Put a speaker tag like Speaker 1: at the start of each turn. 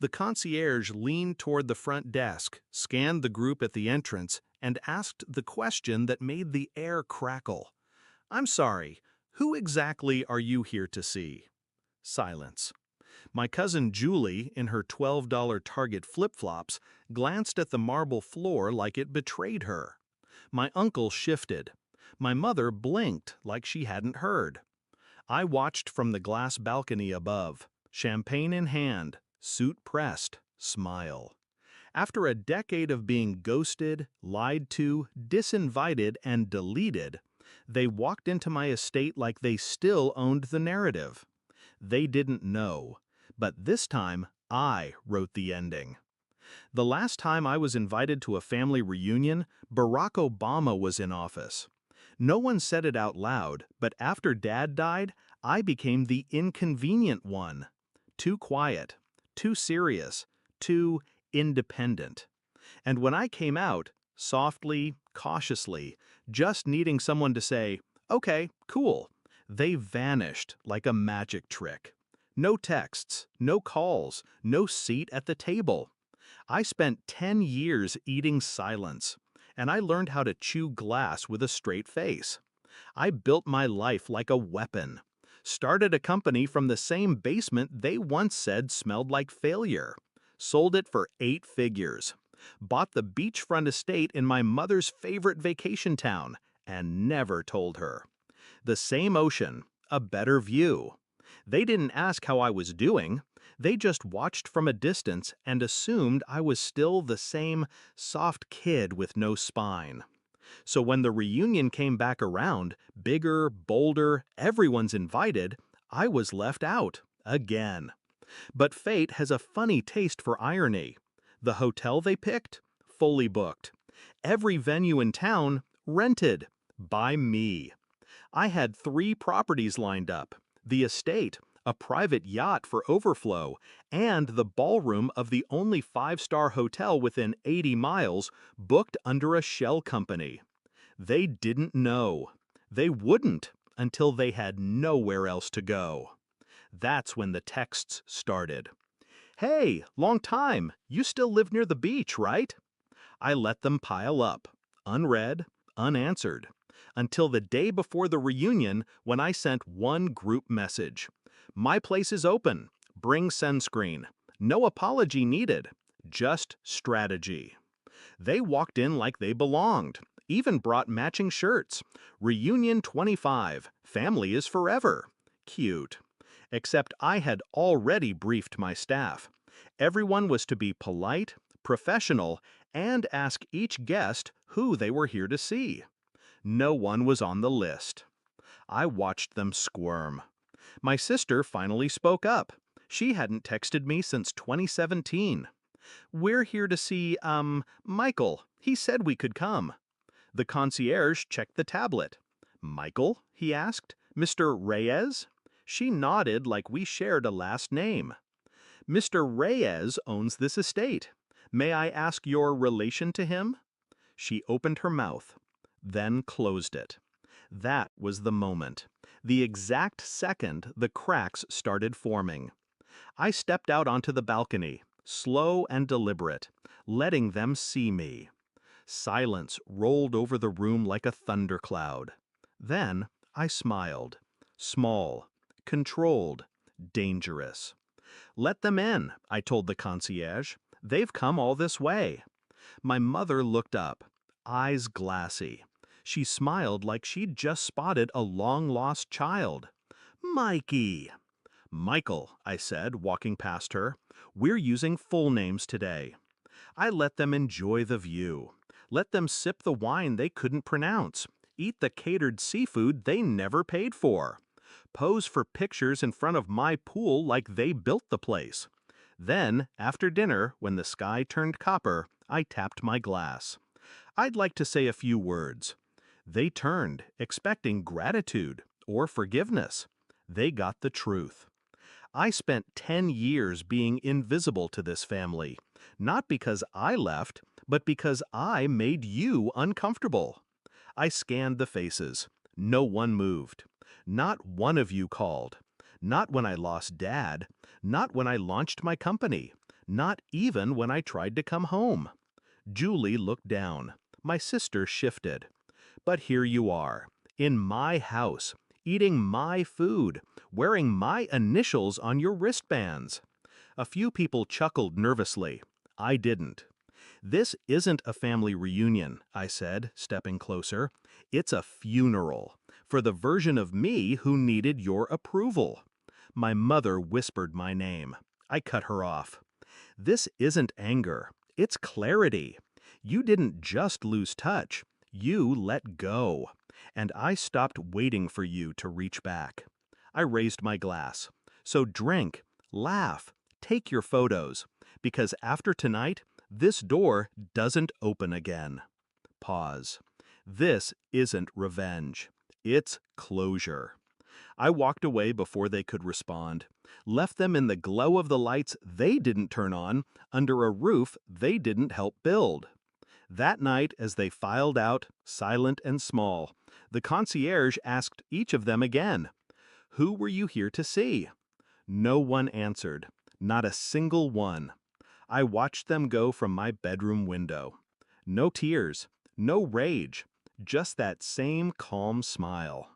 Speaker 1: The concierge leaned toward the front desk, scanned the group at the entrance, and asked the question that made the air crackle. "I'm sorry, who exactly are you here to see?" Silence. My cousin Julie, in her $12 Target flip-flops, glanced at the marble floor like it betrayed her. My uncle shifted. My mother blinked like she hadn't heard. I watched from the glass balcony above, champagne in hand, suit pressed, smile. After a decade of being ghosted, lied to, disinvited, and deleted, they walked into my estate like they still owned the narrative. They didn't know, but this time I wrote the ending. The last time I was invited to a family reunion, Barack Obama was in office. No one said it out loud, but after Dad died, I became the inconvenient one. Too quiet, too serious, too independent. And when I came out, softly, cautiously, just needing someone to say, "Okay, cool," they vanished like a magic trick. No texts, no calls, no seat at the table. I spent 10 years eating silence, and I learned how to chew glass with a straight face. I built my life like a weapon. Started a company from the same basement they once said smelled like failure. Sold it for 8 figures. Bought the beachfront estate in my mother's favorite vacation town, and never told her. The same ocean, a better view. They didn't ask how I was doing. They just watched from a distance and assumed I was still the same soft kid with no spine. So when the reunion came back around, bigger, bolder, everyone's invited, I was left out, again. But fate has a funny taste for irony. The hotel they picked? Fully booked. Every venue in town? Rented. By me. I had 3 properties lined up. The estate, a private yacht for overflow, and the ballroom of the only 5-star hotel within 80 miles, booked under a shell company. They didn't know. They wouldn't until they had nowhere else to go. That's when the texts started. "Hey, long time. You still live near the beach, right?" I let them pile up, unread, unanswered, until the day before the reunion when I sent one group message. "My place is open. Bring sunscreen. No apology needed. Just strategy." They walked in like they belonged, even brought matching shirts. "Reunion 25. Family is forever." Cute. Except I had already briefed my staff. Everyone was to be polite, professional, and ask each guest who they were here to see. No one was on the list. I watched them squirm. My sister finally spoke up. She hadn't texted me since 2017. "We're here to see, Michael. He said we could come." The concierge checked the tablet. "Michael?" he asked. "Mr. Reyes?" She nodded like we shared a last name. "Mr. Reyes owns this estate. May I ask your relation to him?" She opened her mouth, then closed it. That was the moment. The exact second the cracks started forming. I stepped out onto the balcony, slow and deliberate, letting them see me. Silence rolled over the room like a thundercloud. Then I smiled. Small, controlled, dangerous. "Let them in," I told the concierge. "They've come all this way." My mother looked up, eyes glassy. She smiled like she'd just spotted a long-lost child. "Mikey." "Michael," I said, walking past her. "We're using full names today." I let them enjoy the view. Let them sip the wine they couldn't pronounce. Eat the catered seafood they never paid for. Pose for pictures in front of my pool like they built the place. Then, after dinner, when the sky turned copper, I tapped my glass. I'd like to say a few words. They turned, expecting gratitude or forgiveness. They got the truth. I spent 10 years being invisible to this family, not because I left, but because I made you uncomfortable. I scanned the faces. No one moved. Not one of you called. Not when I lost Dad. Not when I launched my company. Not even when I tried to come home. Julie looked down. My sister shifted. But here you are, in my house, eating my food, wearing my initials on your wristbands. A few people chuckled nervously. I didn't. This isn't a family reunion, I said, stepping closer. It's a funeral, for the version of me who needed your approval. My mother whispered my name. I cut her off. This isn't anger, it's clarity. You didn't just lose touch, you let go. And I stopped waiting for you to reach back. I raised my glass. So drink, laugh, take your photos, because after tonight, this door doesn't open again. Pause. This isn't revenge. It's closure. I walked away before they could respond, left them in the glow of the lights they didn't turn on, under a roof they didn't help build. That night, as they filed out, silent and small, the concierge asked each of them again, "Who were you here to see?" No one answered, not a single one. I watched them go from my bedroom window. No tears, no rage, just that same calm smile.